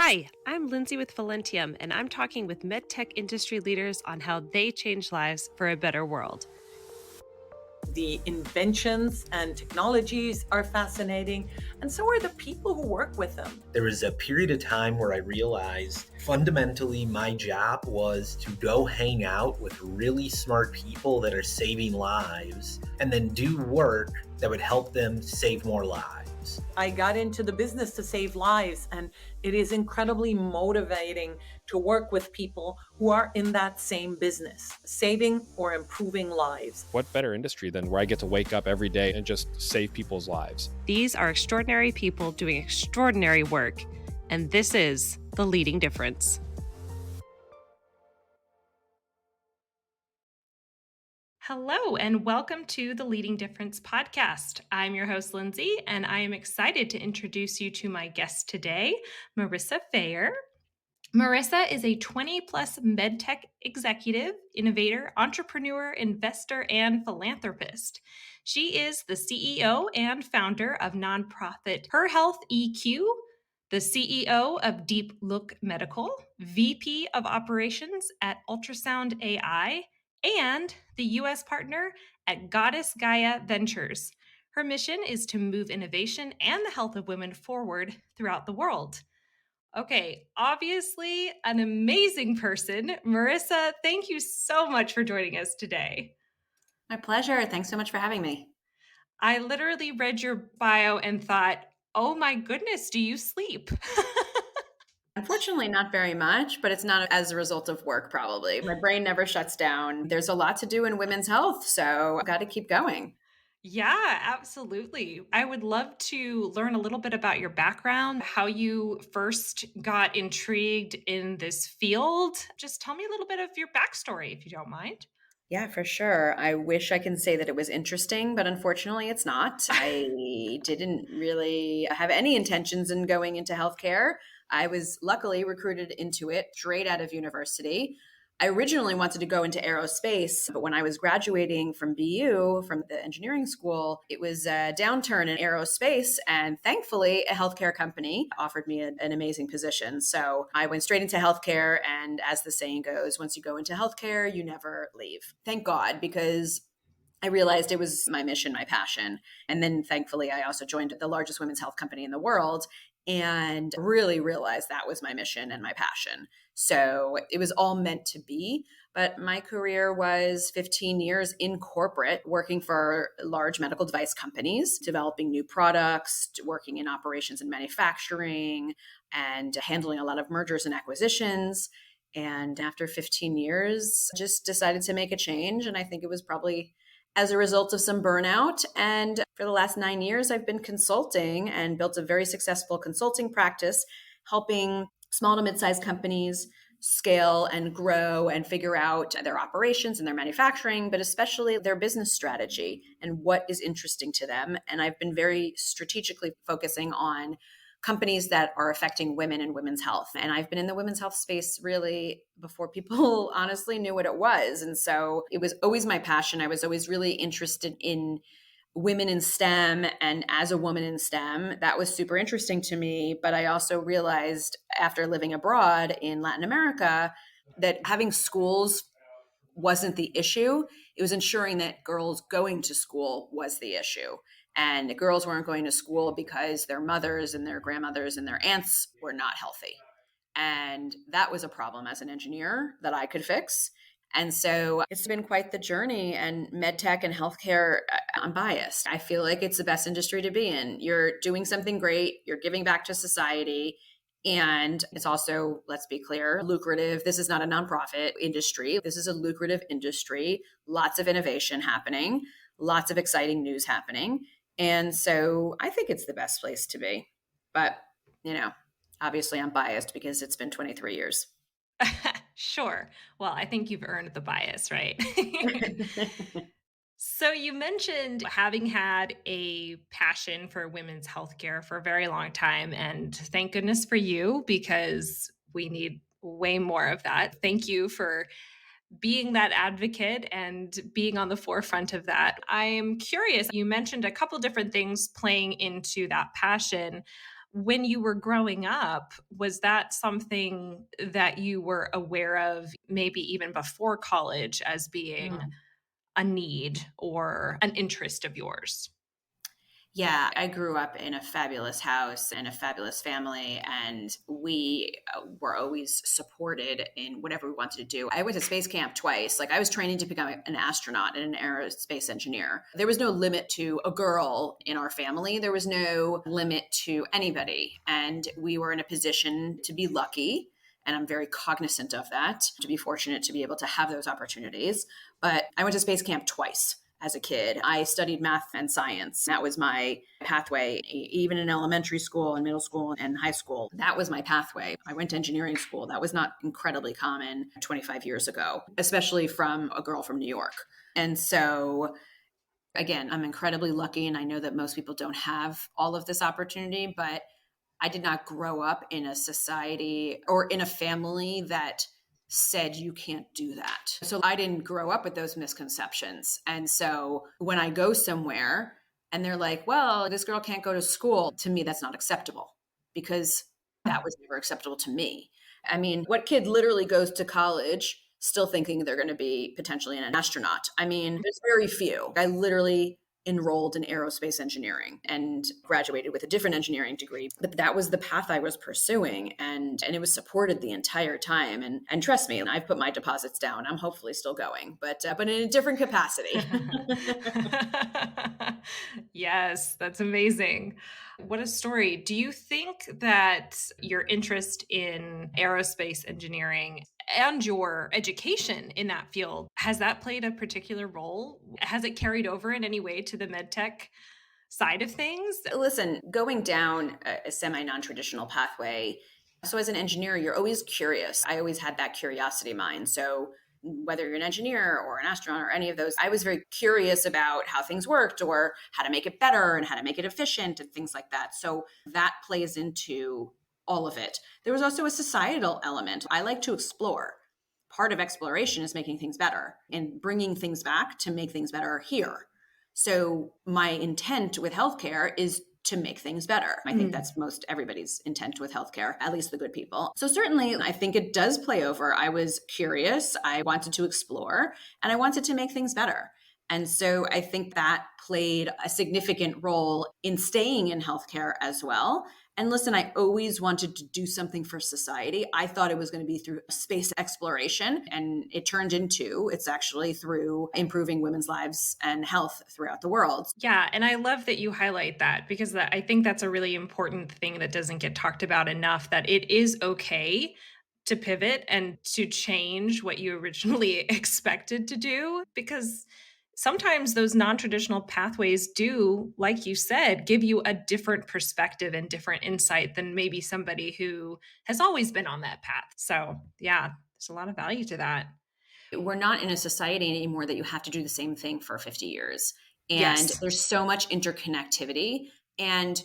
Hi, I'm Lindsey with Velentium, and I'm talking with medtech industry leaders on how they change lives for a better world. The inventions and technologies are fascinating, and so are the people who work with them. There was a period of time where I realized fundamentally my job was to go hang out with really smart people that are saving lives and then do work that would help them save more lives. I got into the business to save lives, and it is incredibly motivating to work with people who are in that same business, saving or improving lives. What better industry than where I get to wake up every day and just save people's lives? These are extraordinary people doing extraordinary work, and this is The Leading Difference. Hello, and welcome to the Leading Difference podcast. I'm your host, Lindsey, and I am excited to introduce you to my guest today, Marissa Fayer. Marissa is a 20-plus medtech executive, innovator, entrepreneur, investor, and philanthropist. She is the CEO and founder of nonprofit HERhealthEQ, the CEO of Deep Look Medical, VP of Operations at Ultrasound AI, and the U.S. partner at Goddess Gaia Ventures. Her mission is to move innovation and the health of women forward throughout the world. Okay, obviously an amazing person. Marissa, thank you so much for joining us today. My pleasure. Thanks so much for having me. I literally read your bio and thought, oh my goodness, do you sleep? Unfortunately, not very much, but it's not as a result of work, probably. My brain never shuts down. There's a lot to do in women's health, so I've got to keep going. Yeah, absolutely. I would love to learn a little bit about your background, how you first got intrigued in this field. Just tell me a little bit of your backstory, if you don't mind. Yeah, for sure. I wish I can say that it was interesting, but unfortunately, it's not. I didn't really have any intentions in going into healthcare. I was luckily recruited into it straight out of university. I originally wanted to go into aerospace, but when I was graduating from BU, from the engineering school, it was a downturn in aerospace. And thankfully, a healthcare company offered me an amazing position. So I went straight into healthcare. And as the saying goes, once you go into healthcare, you never leave. Thank God, because I realized it was my mission, my passion. And then thankfully, I also joined the largest women's health company in the world and really realized that was my mission and my passion. So it was all meant to be. But my career was 15 years in corporate, working for large medical device companies, developing new products, working in operations and manufacturing, and handling a lot of mergers and acquisitions. And after 15 years, just decided to make a change. And I think it was probably as a result of some burnout. And for the last 9 years, I've been consulting and built a very successful consulting practice, helping small to mid-sized companies scale and grow and figure out their operations and their manufacturing, but especially their business strategy and what is interesting to them. And I've been very strategically focusing on companies that are affecting women and women's health. And I've been in the women's health space really before people honestly knew what it was. And so it was always my passion. I was always really interested in women in STEM. And as a woman in STEM, that was super interesting to me. But I also realized after living abroad in Latin America that having schools wasn't the issue. It was ensuring that girls going to school was the issue. And girls weren't going to school because their mothers and their grandmothers and their aunts were not healthy. And that was a problem as an engineer that I could fix. And so it's been quite the journey. And medtech and healthcare, I'm biased. I feel like it's the best industry to be in. You're doing something great. You're giving back to society. And it's also, let's be clear, lucrative. This is not a nonprofit industry. This is a lucrative industry. Lots of innovation happening, lots of exciting news happening. And so I think it's the best place to be. But, obviously I'm biased because it's been 23 years. Sure. Well, I think you've earned the bias, right? So you mentioned having had a passion for women's healthcare for a very long time. And thank goodness for you, because we need way more of that. Thank you for being that advocate and being on the forefront of that. I'm curious, you mentioned a couple different things playing into that passion. When you were growing up, was that something that you were aware of, maybe even before college, as being Mm. a need or an interest of yours? Yeah, I grew up in a fabulous house and a fabulous family, and we were always supported in whatever we wanted to do. I went to space camp twice. Like, I was training to become an astronaut and an aerospace engineer. There was no limit to a girl in our family, there was no limit to anybody. And we were in a position to be lucky. And I'm very cognizant of that, to be fortunate to be able to have those opportunities. But I went to space camp twice as a kid. I studied math and science. That was my pathway, even in elementary school and middle school and high school. That was my pathway. I went to engineering school. That was not incredibly common 25 years ago, especially from a girl from New York. And so, again, I'm incredibly lucky, and I know that most people don't have all of this opportunity, but I did not grow up in a society or in a family that said you can't do that. So I didn't grow up with those misconceptions. And so when I go somewhere and they're like, well, this girl can't go to school, to me, that's not acceptable, because that was never acceptable to me. I mean, what kid literally goes to college still thinking they're going to be potentially an astronaut? I mean, there's very few. I literally enrolled in aerospace engineering and graduated with a different engineering degree. But that was the path I was pursuing, and it was supported the entire time. And trust me, I've put my deposits down. I'm hopefully still going, but in a different capacity. Yes, that's amazing. What a story. Do you think that your interest in aerospace engineering and your education in that field, has that played a particular role? Has it carried over in any way to the medtech side of things? Listen, going down a semi non-traditional pathway. So as an engineer, you're always curious. I always had that curiosity mind. So whether you're an engineer or an astronaut or any of those, I was very curious about how things worked or how to make it better and how to make it efficient and things like that. So that plays into all of it. There was also a societal element. I like to explore. Part of exploration is making things better and bringing things back to make things better here. So my intent with healthcare is to make things better. I think that's most everybody's intent with healthcare, at least the good people. So certainly I think it does play over. I was curious, I wanted to explore, and I wanted to make things better. And so I think that played a significant role in staying in healthcare as well. And listen, I always wanted to do something for society. I thought it was going to be through space exploration, and it's actually through improving women's lives and health throughout the world. Yeah, and I love that you highlight that, because I think that's a really important thing that doesn't get talked about enough, that it is okay to pivot and to change what you originally expected to do, because sometimes those non-traditional pathways do, like you said, give you a different perspective and different insight than maybe somebody who has always been on that path. So, yeah, there's a lot of value to that. We're not in a society anymore that you have to do the same thing for 50 years. And Yes. there's so much interconnectivity, and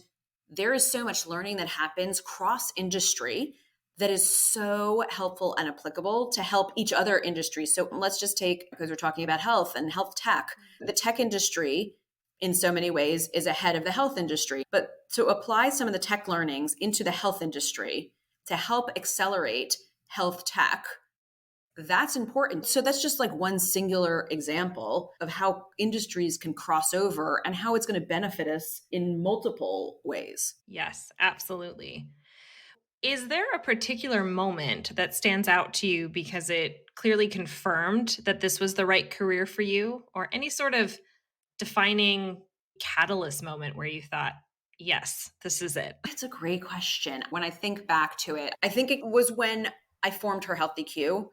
there is so much learning that happens cross industry that is so helpful and applicable to help each other industry. So let's just take, because we're talking about health and health tech, the tech industry in so many ways is ahead of the health industry. But to apply some of the tech learnings into the health industry to help accelerate health tech, that's important. So that's just like one singular example of how industries can cross over and how it's going to benefit us in multiple ways. Yes, absolutely. Is there a particular moment that stands out to you because it clearly confirmed that this was the right career for you, or any sort of defining catalyst moment where you thought, yes, this is it? That's a great question. When I think back to it, I think it was when I formed HERhealthEQ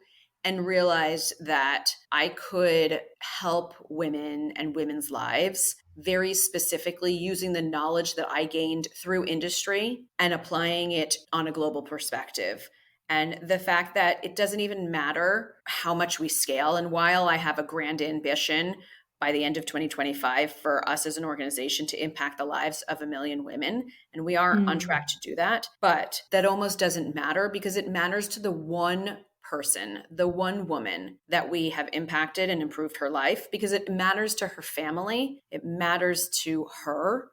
and realized that I could help women and women's lives very specifically using the knowledge that I gained through industry and applying it on a global perspective. And the fact that it doesn't even matter how much we scale. And while I have a grand ambition by the end of 2025 for us as an organization to impact the lives of 1 million women, and we are on track to do that, but that almost doesn't matter, because it matters to the one person, the one woman that we have impacted and improved her life, because it matters to her family, it matters to her,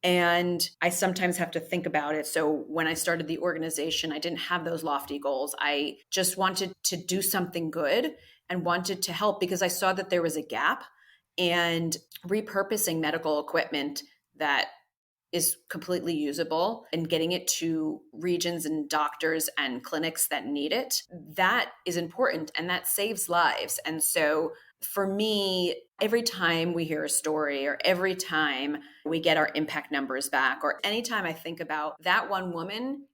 And I sometimes have to think about it. So when I started the organization, I didn't have those lofty goals. I just wanted to do something good and wanted to help because I saw that there was a gap, and repurposing medical equipment that is completely usable and getting it to regions and doctors and clinics that need it, that is important and that saves lives. And so for me, every time we hear a story or every time we get our impact numbers back, or anytime I think about that one woman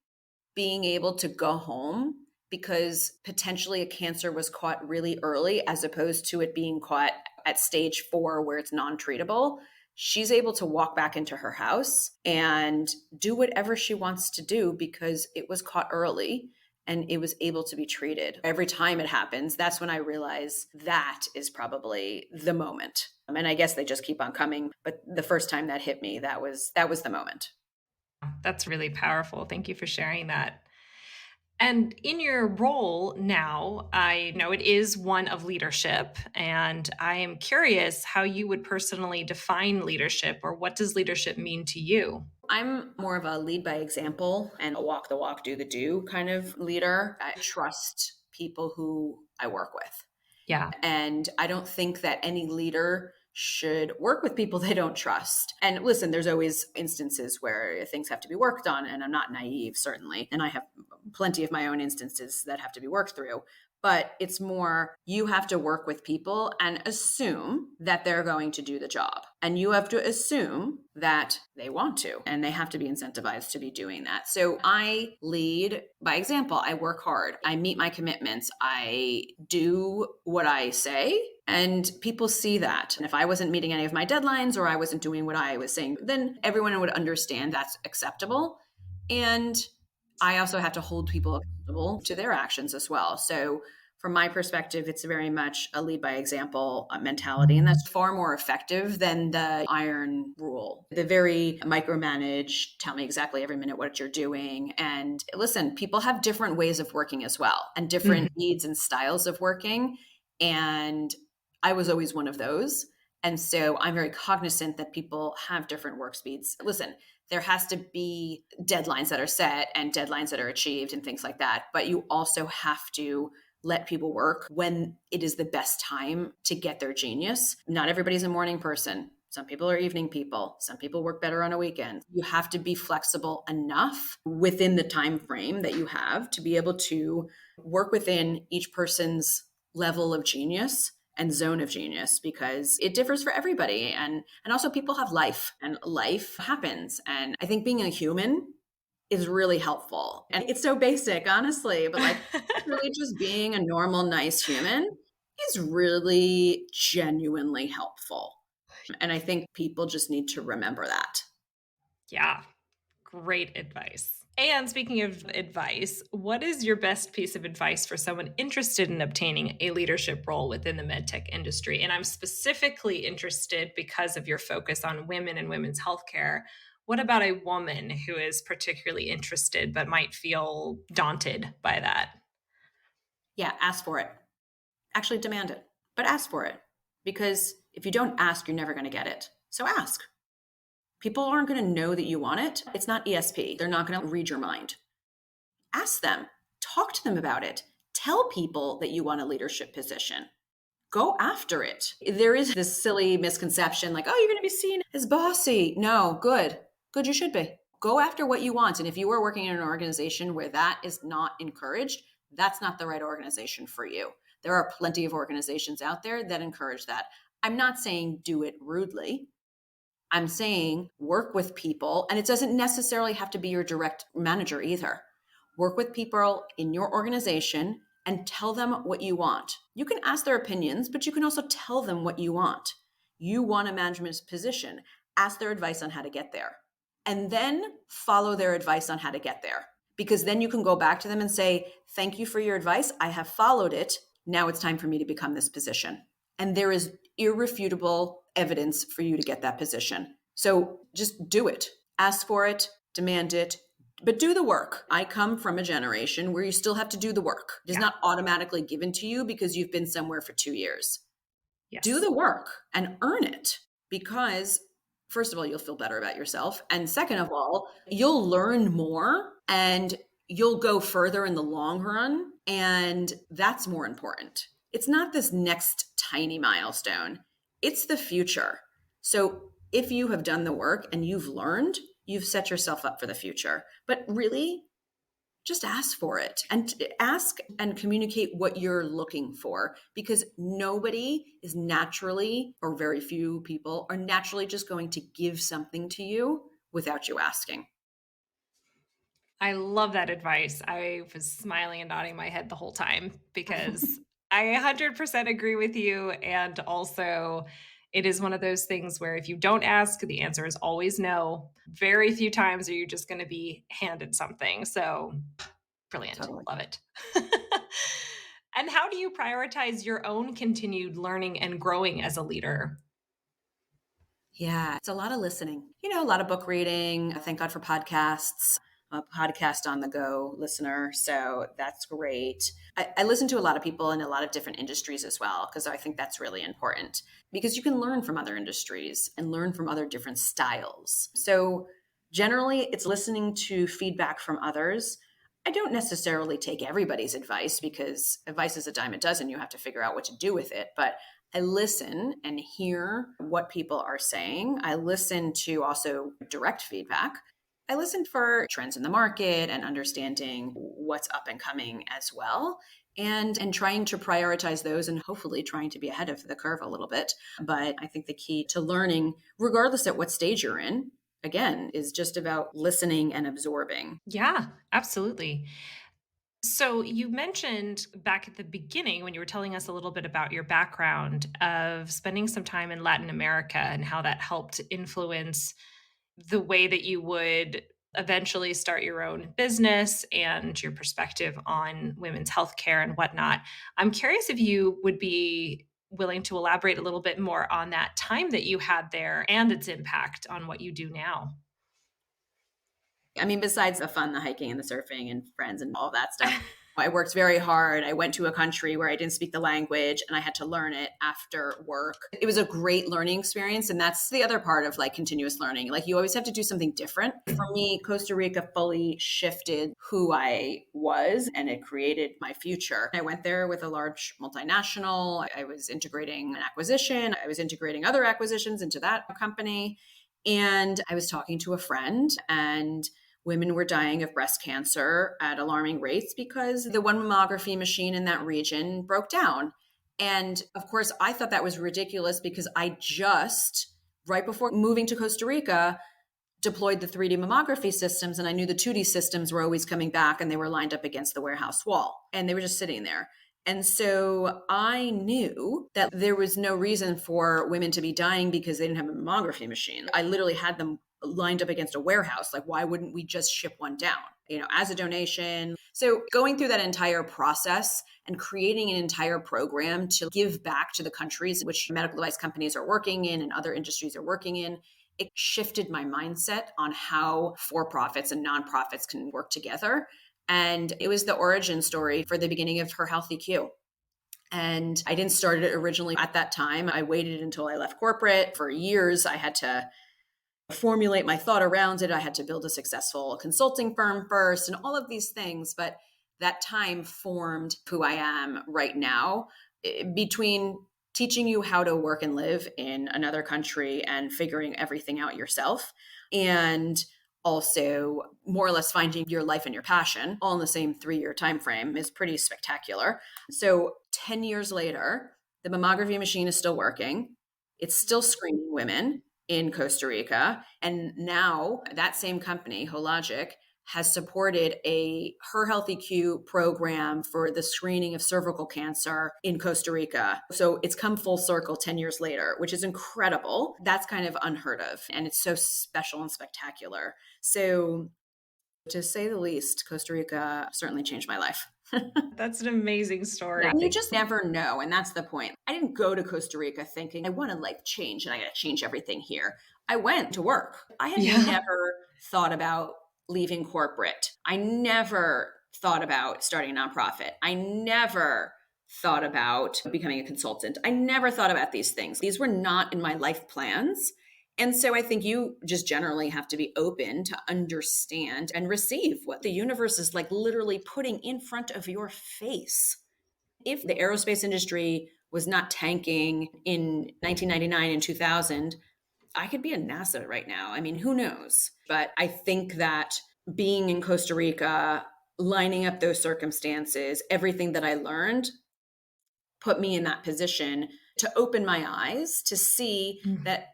being able to go home because potentially a cancer was caught really early as opposed to it being caught at stage 4 where it's non-treatable, she's able to walk back into her house and do whatever she wants to do because it was caught early and it was able to be treated. Every time it happens, that's when I realize that is probably the moment. And I guess they just keep on coming. But the first time that hit me, that was the moment. That's really powerful. Thank you for sharing that. And in your role now, I know it is one of leadership, and I am curious how you would personally define leadership, or what does leadership mean to you? I'm more of a lead by example and a walk the walk, do the do kind of leader. I trust people who I work with. Yeah. And I don't think that any leader should work with people they don't trust. And listen, there's always instances where things have to be worked on, and I'm not naive, certainly. And I have plenty of my own instances that have to be worked through. But it's more, you have to work with people and assume that they're going to do the job. And you have to assume that they want to, and they have to be incentivized to be doing that. So I lead by example. I work hard. I meet my commitments. I do what I say, and people see that. And if I wasn't meeting any of my deadlines or I wasn't doing what I was saying, then everyone would understand that's acceptable. And I also have to hold people accountable to their actions as well. So from my perspective, it's very much a lead by example mentality. And that's far more effective than the iron rule, the very micromanage, tell me exactly every minute what you're doing. And listen, people have different ways of working as well, and different needs and styles of working. And I was always one of those. And so I'm very cognizant that people have different work speeds. Listen, there has to be deadlines that are set and deadlines that are achieved and things like that. But you also have to let people work when it is the best time to get their genius. Not everybody's a morning person. Some people are evening people. Some people work better on a weekend. You have to be flexible enough within the time frame that you have to be able to work within each person's level of genius and zone of genius, because it differs for everybody. And also people have life, and life happens. And I think being a human is really helpful. And it's so basic, honestly, but like really just being a normal, nice human is really genuinely helpful. And I think people just need to remember that. Yeah. Great advice. And speaking of advice, what is your best piece of advice for someone interested in obtaining a leadership role within the medtech industry? And I'm specifically interested because of your focus on women and women's healthcare. What about a woman who is particularly interested but might feel daunted by that? Yeah, ask for it. Actually demand it, but ask for it. Because if you don't ask, you're never going to get it. So ask. People aren't going to know that you want it. It's not ESP. They're not going to read your mind. Ask them. Talk to them about it. Tell people that you want a leadership position. Go after it. There is this silly misconception like, oh, you're going to be seen as bossy. No, good. Good, you should be. Go after what you want. And if you are working in an organization where that is not encouraged, that's not the right organization for you. There are plenty of organizations out there that encourage that. I'm not saying do it rudely. I'm saying work with people, and it doesn't necessarily have to be your direct manager either. Work with people in your organization and tell them what you want. You can ask their opinions, but you can also tell them what you want. You want a management position. Ask their advice on how to get there. And then follow their advice on how to get there. Because then you can go back to them and say, thank you for your advice. I have followed it. Now it's time for me to become this position. And there is irrefutable evidence for you to get that position. So just do it. Ask for it, demand it, but do the work. I come from a generation where you still have to do the work. It is not automatically given to you because you've been somewhere for 2 years. Yes. Do the work and earn it, because first of all, you'll feel better about yourself. And second of all, you'll learn more and you'll go further in the long run. And that's more important. It's not this next tiny milestone, it's the future. So if you have done the work and you've learned, you've set yourself up for the future. But really, just ask for it and ask and communicate what you're looking for, because nobody is naturally, or very few people are naturally just going to give something to you without you asking. I love that advice. I was smiling and nodding my head the whole time because I 100% agree with you. And also, it is one of those things where if you don't ask, the answer is always no. Very few times are you just going to be handed something. So, brilliant. Totally. Love it. And how do you prioritize your own continued learning and growing as a leader? Yeah, it's a lot of listening, a lot of book reading. Thank God for podcasts. I'm a podcast on the go listener, so that's great. I listen to a lot of people in a lot of different industries as well, because I think that's really important, because you can learn from other industries and learn from other different styles. So generally, it's listening to feedback from others. I don't necessarily take everybody's advice, because advice is a dime a dozen. You have to figure out what to do with it. But I listen and hear what people are saying. I listen to also direct feedback. I listen for trends in the market and understanding what's up and coming as well. And trying to prioritize those and hopefully trying to be ahead of the curve a little bit. But I think the key to learning, regardless at what stage you're in, again, is just about listening and absorbing. Yeah, absolutely. So you mentioned back at the beginning when you were telling us a little bit about your background of spending some time in Latin America and how that helped influence the way that you would eventually start your own business and your perspective on women's healthcare and whatnot. I'm curious if you would be willing to elaborate a little bit more on that time that you had there and its impact on what you do now. I mean, besides the fun, the hiking and the surfing and friends and all that stuff, I worked very hard. I went to a country where I didn't speak the language and I had to learn it after work. It was a great learning experience. And that's the other part of like continuous learning. Like you always have to do something different. For me, Costa Rica fully shifted who I was and it created my future. I went there with a large multinational. I was integrating an acquisition. I was integrating other acquisitions into that company. And I was talking to a friend, and women were dying of breast cancer at alarming rates because the one mammography machine in that region broke down. And of course, I thought that was ridiculous because I just, right before moving to Costa Rica, deployed the 3D mammography systems, and I knew the 2D systems were always coming back and they were lined up against the warehouse wall and they were just sitting there. And so I knew that there was no reason for women to be dying because they didn't have a mammography machine. I literally had them lined up against a warehouse. Like, why wouldn't we just ship one down, as a donation? So going through that entire process and creating an entire program to give back to the countries which medical device companies are working in and other industries are working in, it shifted my mindset on how for-profits and nonprofits can work together. And it was the origin story for the beginning of HERhealthEQ. And I didn't start it originally at that time. I waited until I left corporate. For years, I had to formulate my thought around it. I had to build a successful consulting firm first and all of these things. But that time formed who I am right now, between teaching you how to work and live in another country and figuring everything out yourself, and also more or less finding your life and your passion all in the same 3-year time frame is pretty spectacular. So 10 years later, the mammography machine is still working. It's still screening women in Costa Rica. And now that same company, Hologic, has supported a HERhealthEQ program for the screening of cervical cancer in Costa Rica. So it's come full circle 10 years later, which is incredible. That's kind of unheard of. And it's so special and spectacular. So to say the least, Costa Rica certainly changed my life. That's an amazing story. Yeah, and you just never know. And that's the point. I didn't go to Costa Rica thinking I want to like change and I got to change everything here. I went to work. I had never thought about leaving corporate. I never thought about starting a nonprofit. I never thought about becoming a consultant. I never thought about these things. These were not in my life plans. And so I think you just generally have to be open to understand and receive what the universe is like literally putting in front of your face. If the aerospace industry was not tanking in 1999 and 2000, I could be at NASA right now. I mean, who knows? But I think that being in Costa Rica, lining up those circumstances, everything that I learned put me in that position to open my eyes to see that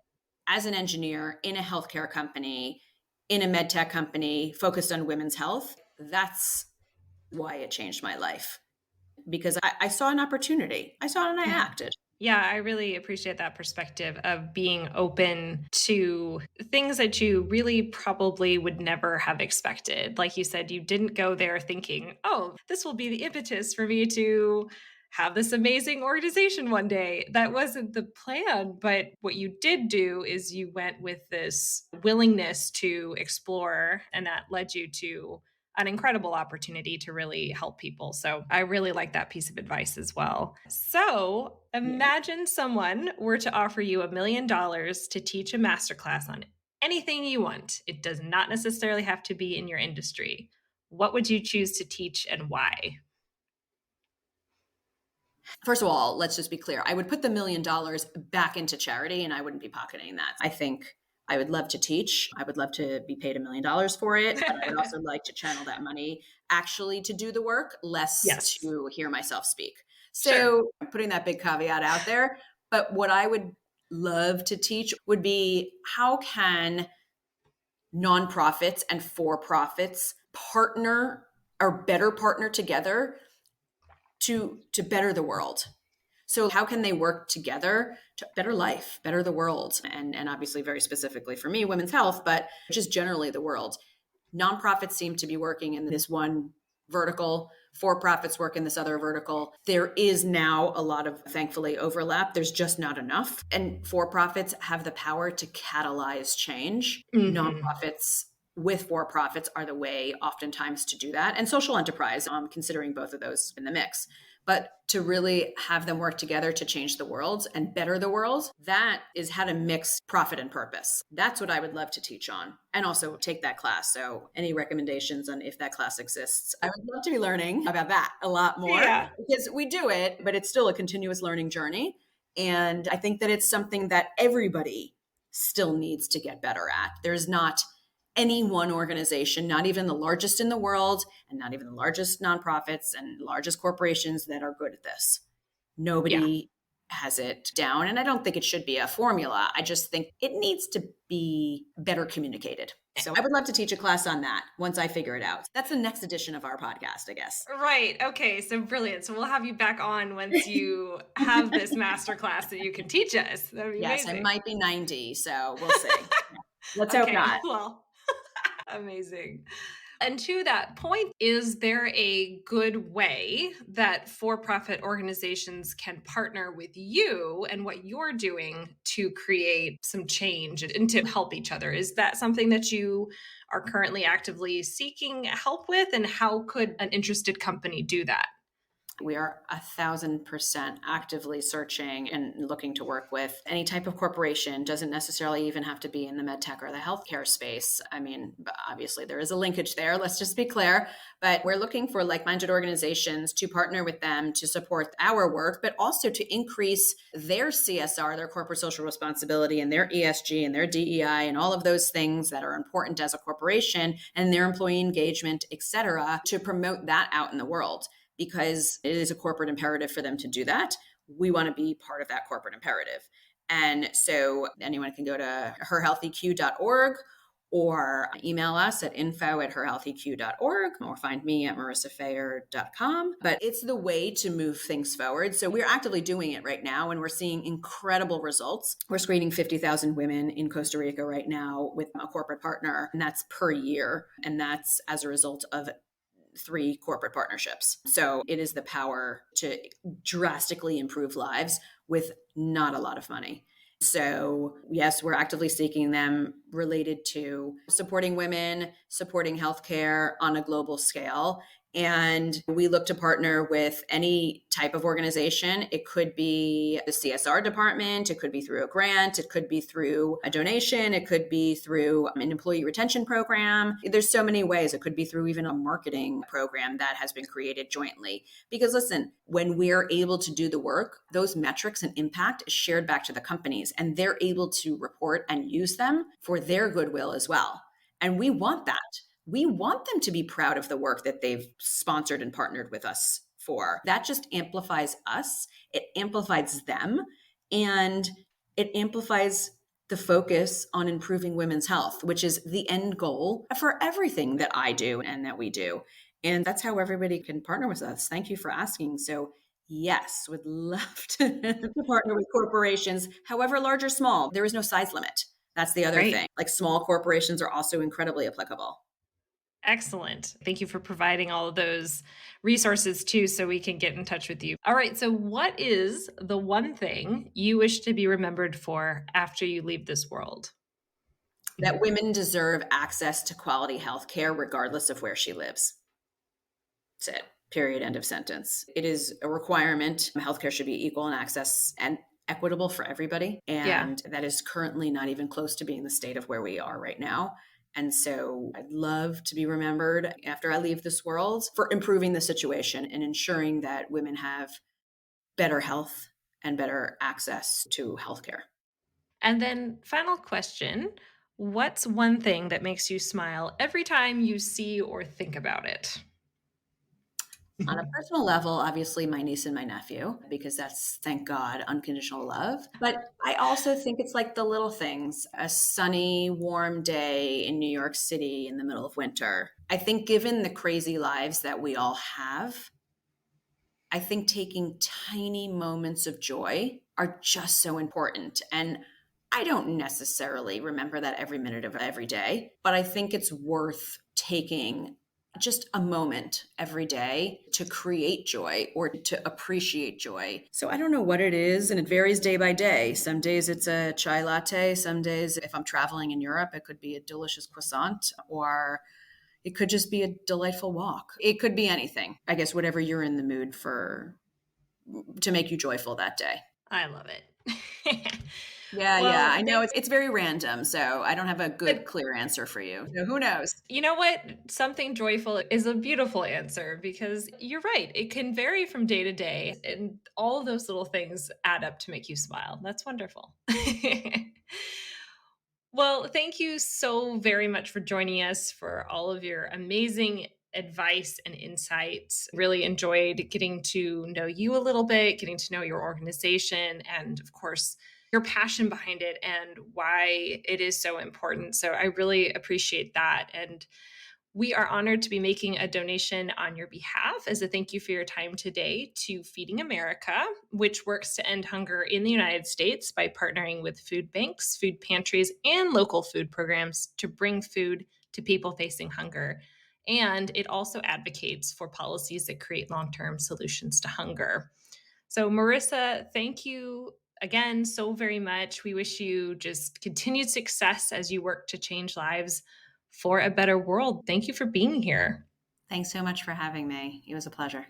as an engineer in a healthcare company, in a medtech company focused on women's health, that's why it changed my life. Because I saw an opportunity. I saw it and I acted. Yeah, I really appreciate that perspective of being open to things that you really probably would never have expected. Like you said, you didn't go there thinking, oh, this will be the impetus for me to have this amazing organization one day. That wasn't the plan. But what you did do is you went with this willingness to explore, and that led you to an incredible opportunity to really help people. So I really like that piece of advice as well. So imagine someone were to offer you $1 million to teach a masterclass on anything you want. It does not necessarily have to be in your industry. What would you choose to teach and why? First of all, let's just be clear. I would put the $1 million back into charity and I wouldn't be pocketing that. I think I would love to teach. I would love to be paid $1 million for it. But I would also like to channel that money actually to do the work, less to hear myself speak. So I'm putting that big caveat out there. But what I would love to teach would be how can nonprofits and for-profits partner or better partner together to better the world. So how can they work together to better life, better the world? And obviously very specifically for me, women's health, but just generally the world. Nonprofits seem to be working in this one vertical, for-profits work in this other vertical. There is now a lot of, thankfully, overlap. There's just not enough. And for-profits have the power to catalyze change. Nonprofits with for-profits are the way oftentimes to do that. And social enterprise, considering both of those in the mix. But to really have them work together to change the world and better the world, that is how to mix profit and purpose. That's what I would love to teach on and also take that class. So any recommendations on if that class exists? I would love to be learning about that a lot more because we do it, but it's still a continuous learning journey. And I think that it's something that everybody still needs to get better at. There's not any one organization, not even the largest in the world, and not even the largest nonprofits and largest corporations that are good at this. Nobody has it down. And I don't think it should be a formula. I just think it needs to be better communicated. So I would love to teach a class on that once I figure it out. That's the next edition of our podcast, I guess. Right. Okay. So brilliant. So we'll have you back on once you have this masterclass that you can teach us. That'd be amazing. I might be 90, so we'll see. Let's hope not. Well, amazing. And to that point, is there a good way that for-profit organizations can partner with you and what you're doing to create some change and to help each other? Is that something that you are currently actively seeking help with? And how could an interested company do that? We are 1,000% actively searching and looking to work with any type of corporation. Doesn't necessarily even have to be in the medtech or the healthcare space. I mean, obviously there is a linkage there. Let's just be clear. But we're looking for like-minded organizations to partner with them to support our work, but also to increase their CSR, their corporate social responsibility, and their ESG and their DEI and all of those things that are important as a corporation and their employee engagement, et cetera, to promote that out in the world. Because it is a corporate imperative for them to do that. We want to be part of that corporate imperative. And so anyone can go to HERhealthEQ.org or email us at info@HERhealthEQ.org or find me at MarissaFayer.com. But it's the way to move things forward. So we're actively doing it right now and we're seeing incredible results. We're screening 50,000 women in Costa Rica right now with a corporate partner, and that's per year. And that's as a result of 3 corporate partnerships. So it is the power to drastically improve lives with not a lot of money. So yes, we're actively seeking them related to supporting women, supporting healthcare on a global scale. And we look to partner with any type of organization. It could be the CSR department, it could be through a grant, it could be through a donation, it could be through an employee retention program. There's so many ways. It could be through even a marketing program that has been created jointly. Because listen, when we're able to do the work, those metrics and impact is shared back to the companies, and they're able to report and use them for their goodwill as well. And we want that. We want them to be proud of the work that they've sponsored and partnered with us for. That just amplifies us. It amplifies them, and it amplifies the focus on improving women's health, which is the end goal for everything that I do and that we do. And that's how everybody can partner with us. Thank you for asking. So yes, would love to partner with corporations, however large or small. There is no size limit. That's the other thing. Like small corporations are also incredibly applicable. Excellent. Thank you for providing all of those resources too, so we can get in touch with you. All right. So what is the one thing you wish to be remembered for after you leave this world? That women deserve access to quality health care regardless of where she lives. That's it. Period. End of sentence. It is a requirement. Healthcare should be equal in access and equitable for everybody. And that is currently not even close to being the state of where we are right now. And so I'd love to be remembered after I leave this world for improving the situation and ensuring that women have better health and better access to healthcare. And then final question, what's one thing that makes you smile every time you see or think about it? On a personal level, obviously my niece and my nephew, because that's, thank God, unconditional love. But I also think it's like the little things, a sunny, warm day in New York City in the middle of winter. I think given the crazy lives that we all have, I think taking tiny moments of joy are just so important. And I don't necessarily remember that every minute of every day, but I think it's worth taking just a moment every day to create joy or to appreciate joy. So I don't know what it is, and it varies day by day. Some days it's a chai latte. Some days, if I'm traveling in Europe, it could be a delicious croissant, or it could just be a delightful walk. It could be anything. I guess whatever you're in the mood for to make you joyful that day. I love it. Yeah. I know it's very random, so I don't have a good, clear answer for you. So who knows? You know what? Something joyful is a beautiful answer, because you're right. It can vary from day to day, and all of those little things add up to make you smile. That's wonderful. Well, thank you so very much for joining us, for all of your amazing advice and insights. Really enjoyed getting to know you a little bit, getting to know your organization, and of course, your passion behind it and why it is so important. So I really appreciate that. And we are honored to be making a donation on your behalf as a thank you for your time today to Feeding America, which works to end hunger in the United States by partnering with food banks, food pantries, and local food programs to bring food to people facing hunger. And it also advocates for policies that create long-term solutions to hunger. So Marissa, thank you again so very much. We wish you just continued success as you work to change lives for a better world. Thank you for being here. Thanks so much for having me. It was a pleasure.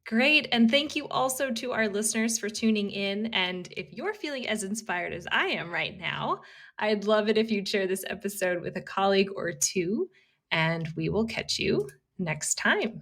Great. And thank you also to our listeners for tuning in. And if you're feeling as inspired as I am right now, I'd love it if you'd share this episode with a colleague or two, and we will catch you next time.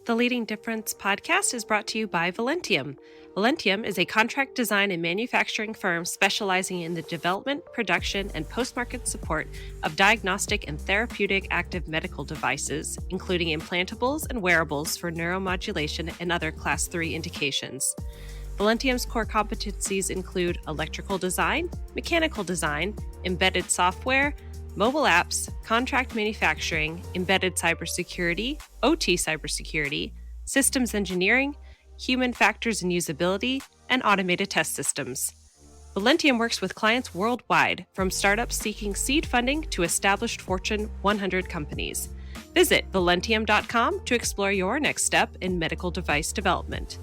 The Leading Difference podcast is brought to you by Velentium. Velentium is a contract design and manufacturing firm specializing in the development, production, and post-market support of diagnostic and therapeutic active medical devices, including implantables and wearables for neuromodulation and other Class 3 indications. Velentium's core competencies include electrical design, mechanical design, embedded software, mobile apps, contract manufacturing, embedded cybersecurity, OT cybersecurity, systems engineering, human factors and usability, and automated test systems. Velentium works with clients worldwide, from startups seeking seed funding to established Fortune 100 companies. Visit Velentium.com to explore your next step in medical device development.